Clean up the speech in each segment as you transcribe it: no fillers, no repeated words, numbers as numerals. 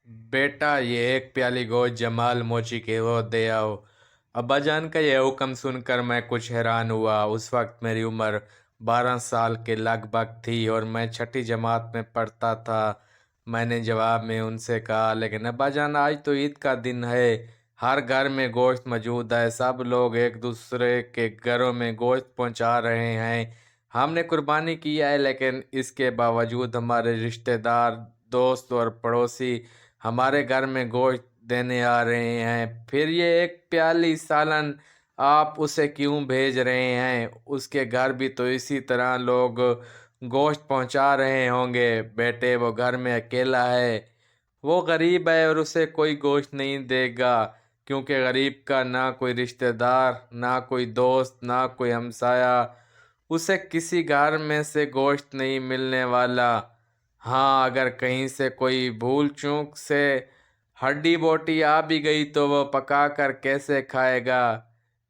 बेटा ये एक प्याली गोश्त जमाल मोची के वो दे आओ। अब्बा जान का यह हुक्म सुनकर मैं कुछ हैरान हुआ। उस वक्त मेरी उम्र 12 साल के लगभग थी और मैं छठी जमात में पढ़ता था। मैंने जवाब में उनसे कहा, लेकिन अब्बा जान आज तो ईद का दिन है, हर घर में गोश्त मौजूद है, सब लोग एक दूसरे के घरों में गोश्त पहुंचा रहे हैं। हमने कुर्बानी किया है, लेकिन इसके बावजूद हमारे रिश्तेदार, दोस्त और पड़ोसी हमारे घर में गोश्त देने आ रहे हैं। फिर ये एक प्याली सालन आप उसे क्यों भेज रहे हैं? उसके घर भी तो इसी तरह लोग गोश्त पहुंचा रहे होंगे। बेटे वो घर में अकेला है, वो गरीब है और उसे कोई गोश्त नहीं देगा, क्योंकि गरीब का ना कोई रिश्तेदार, ना कोई दोस्त, ना कोई हमसाया, उसे किसी घर में से गोश्त नहीं मिलने वाला। हाँ, अगर कहीं से कोई भूल चूक से हड्डी बोटी आ भी गई तो वो पका कर कैसे खाएगा?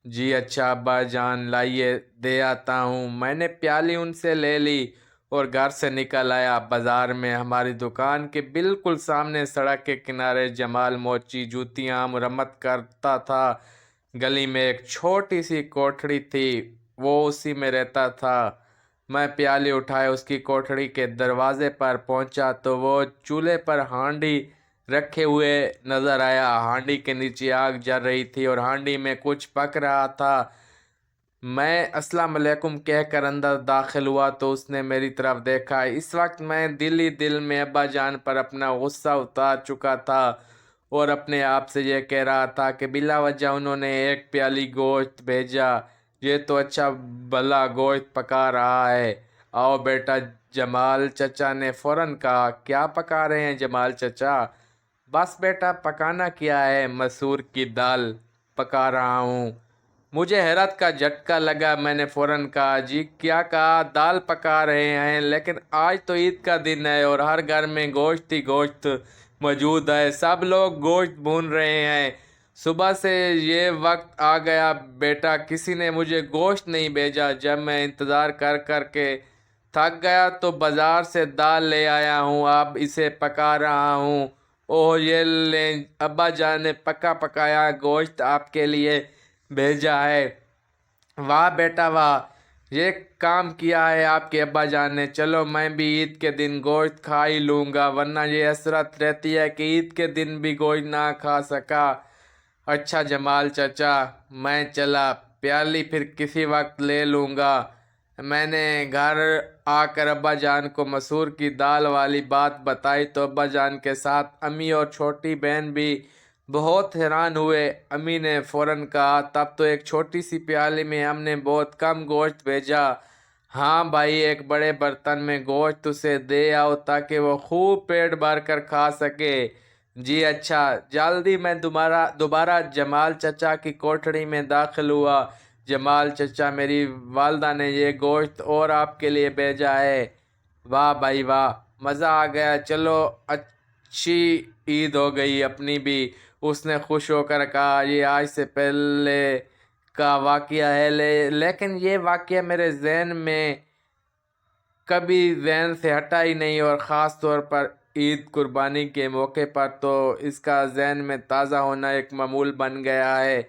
जी अच्छा अब्बा जान, लाइए दे आता हूँ। मैंने प्याली उनसे ले ली और घर से निकल आया। बाजार में हमारी दुकान के बिल्कुल सामने सड़क के किनारे जमाल मोची जूतियाँ मरम्मत करता था। गली में एक छोटी सी कोठड़ी थी, वो उसी में रहता था। मैं प्याली उठाए उसकी कोठड़ी के दरवाजे पर पहुंचा तो वो चूल्हे पर हांडी रखे हुए नजर आया। हांडी के नीचे आग जल रही थी और हांडी में कुछ पक रहा था। मैं अस्सलाम वालेकुम कहकर अंदर दाखिल हुआ तो उसने मेरी तरफ देखा। इस वक्त मैं दिल ही दिल में अब्बा जान पर अपना गुस्सा उतार चुका था और अपने आप से ये कह रहा था कि बिला वजह उन्होंने एक प्याली गोश्त भेजा, ये तो अच्छा भला गोश्त पका रहा है। आओ बेटा, जमाल चचा ने फौरन कहा। क्या पका रहे हैं जमाल चचा? बस बेटा, पकाना क्या है, मसूर की दाल पका रहा हूँ। मुझे हैरत का झटका लगा। मैंने फौरन कहा, जी क्या कहा? दाल पका रहे हैं? लेकिन आज तो ईद का दिन है और हर घर में गोश्त ही गोश्त मौजूद है, सब लोग गोश्त भून रहे हैं। सुबह से ये वक्त आ गया बेटा, किसी ने मुझे गोश्त नहीं भेजा। जब मैं इंतज़ार कर कर के थक गया तो बाजार से दाल ले आया हूँ, अब इसे पका रहा हूँ। ओह ये ले, अब्बा जान ने पका पकाया गोश्त आपके लिए भेजा है। वाह बेटा वाह, ये काम किया है आपके अब्बा जान ने। चलो मैं भी ईद के दिन गोश्त खा ही लूँगा, वरना ये हसरत रहती है कि ईद के दिन भी गोश्त ना खा सका। अच्छा जमाल चचा, मैं चला, प्याली फिर किसी वक्त ले लूँगा। मैंने घर आकर अब्बा जान को मसूर की दाल वाली बात बताई तो अब्बा जान के साथ अम्मी और छोटी बहन भी बहुत हैरान हुए। अम्मी ने फौरन कहा, तब तो एक छोटी सी प्याली में हमने बहुत कम गोश्त भेजा। हाँ भाई, एक बड़े बर्तन में गोश्त उसे दे आओ ताकि वो खूब पेट भर कर खा सके। जी अच्छा। जल्दी मैं दोबारा दोबारा जमाल चचा की कोठड़ी में दाखिल हुआ। जमाल चचा, मेरी वालदा ने ये गोश्त और आपके लिए भेजा है। वाह भाई वाह, मज़ा आ गया। चलो अच्छी ईद हो गई अपनी भी, उसने खुश होकर कहा। ये आज से पहले का वाकया है, लेकिन ये वाकया मेरे जहन में कभी जहन से हटा ही नहीं, और ख़ास तौर पर ईद कुर्बानी के मौके पर तो इसका जहन में ताज़ा होना एक मामूल बन गया है।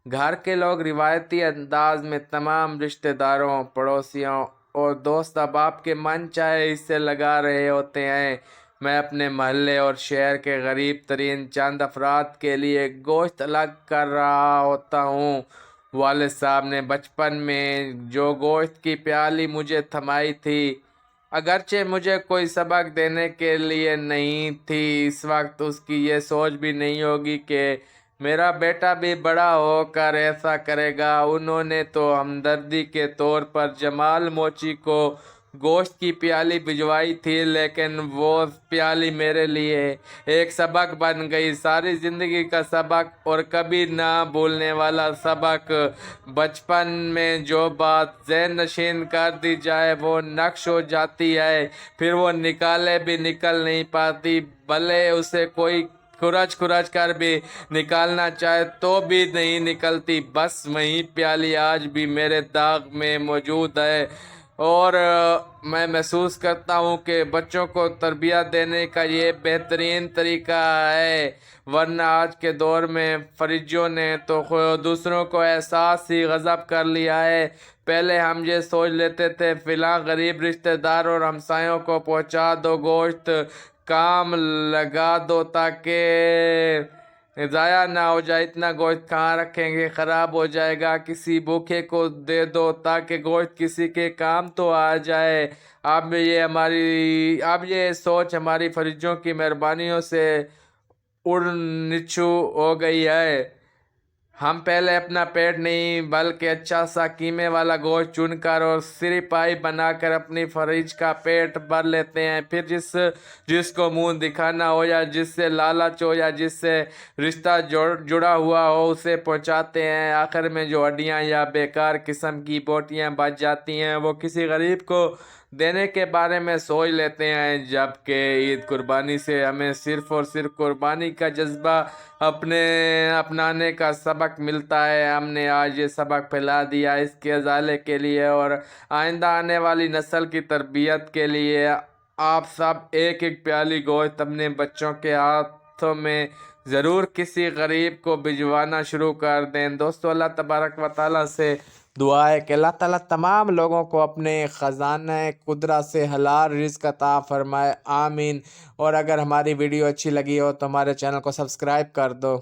घर के लोग रिवायती अंदाज में तमाम रिश्तेदारों, पड़ोसियों और दोस्त अहबाब के मन चाहे हिस्से लगा रहे होते हैं। मैं अपने महल्ले और शहर के गरीब तरीन चंद अफराद के लिए गोश्त अलग कर रहा होता हूँ। वालिद साहब ने बचपन में जो गोश्त की प्याली मुझे थमाई थी, अगरचे मुझे कोई सबक देने के लिए नहीं थी, इस वक्त उसकी ये सोच भी नहीं होगी कि मेरा बेटा भी बड़ा होकर ऐसा करेगा। उन्होंने तो हमदर्दी के तौर पर जमाल मोची को गोश्त की प्याली भिजवाई थी, लेकिन वो प्याली मेरे लिए एक सबक बन गई, सारी ज़िंदगी का सबक और कभी ना भूलने वाला सबक। बचपन में जो बात ज़हन नशीन कर दी जाए वो नक्श हो जाती है, फिर वो निकाले भी निकल नहीं पाती, भले उसे कोई खुरच खुरच कर भी निकालना चाहे तो भी नहीं निकलती। बस वही प्याली आज भी मेरे दाग में मौजूद है। اور میں محسوس کرتا ہوں کہ بچوں کو تربیت دینے کا یہ بہترین طریقہ ہے، ورنہ آج کے دور میں فریجوں نے تو دوسروں کو احساس ہی غضب کر لیا ہے۔ پہلے ہم یہ سوچ لیتے تھے فلاں غریب رشتہ دار اور ہمسایوں کو پہنچا دو گوشت، کام لگا دو تاکہ ضائع نہ ہو جائے، اتنا گوشت کہاں رکھیں گے، خراب ہو جائے گا، کسی بھوکے کو دے دو تاکہ گوشت کسی کے کام تو آ جائے۔ اب یہ سوچ ہماری فریجوں کی مہربانیوں سے اڑ نچھو ہو گئی ہے۔ ہم پہلے اپنا پیٹ نہیں بلکہ اچھا سا قیمے والا گوشت چن کر اور سری پائی بنا کر اپنی فریج کا پیٹ بھر لیتے ہیں، پھر جس کو منہ دکھانا ہو یا جس سے لالچ ہو یا جس سے رشتہ جڑا ہوا ہو اسے پہنچاتے ہیں۔ آخر میں جو ہڈیاں یا بیکار قسم کی بوٹیاں بچ جاتی ہیں وہ کسی غریب کو دینے کے بارے میں سوچ لیتے ہیں، جبکہ عید قربانی سے ہمیں صرف اور صرف قربانی کا جذبہ اپنانے کا سبق ملتا ہے۔ ہم نے آج یہ سبق پھیلا دیا اس کے ازالے کے لیے اور آئندہ آنے والی نسل کی تربیت کے لیے۔ آپ سب ایک ایک پیالی گوشت اپنے بچوں کے ہاتھوں میں ضرور کسی غریب کو بھجوانا شروع کر دیں۔ دوستو، اللہ تبارک و تعالیٰ سے دعا ہے کہ اللہ تعالیٰ تمام لوگوں کو اپنے خزانہ قدرت سے حلال رزق عطا فرمائے، آمین۔ اور اگر ہماری ویڈیو اچھی لگی ہو تو ہمارے چینل کو سبسکرائب کر دو۔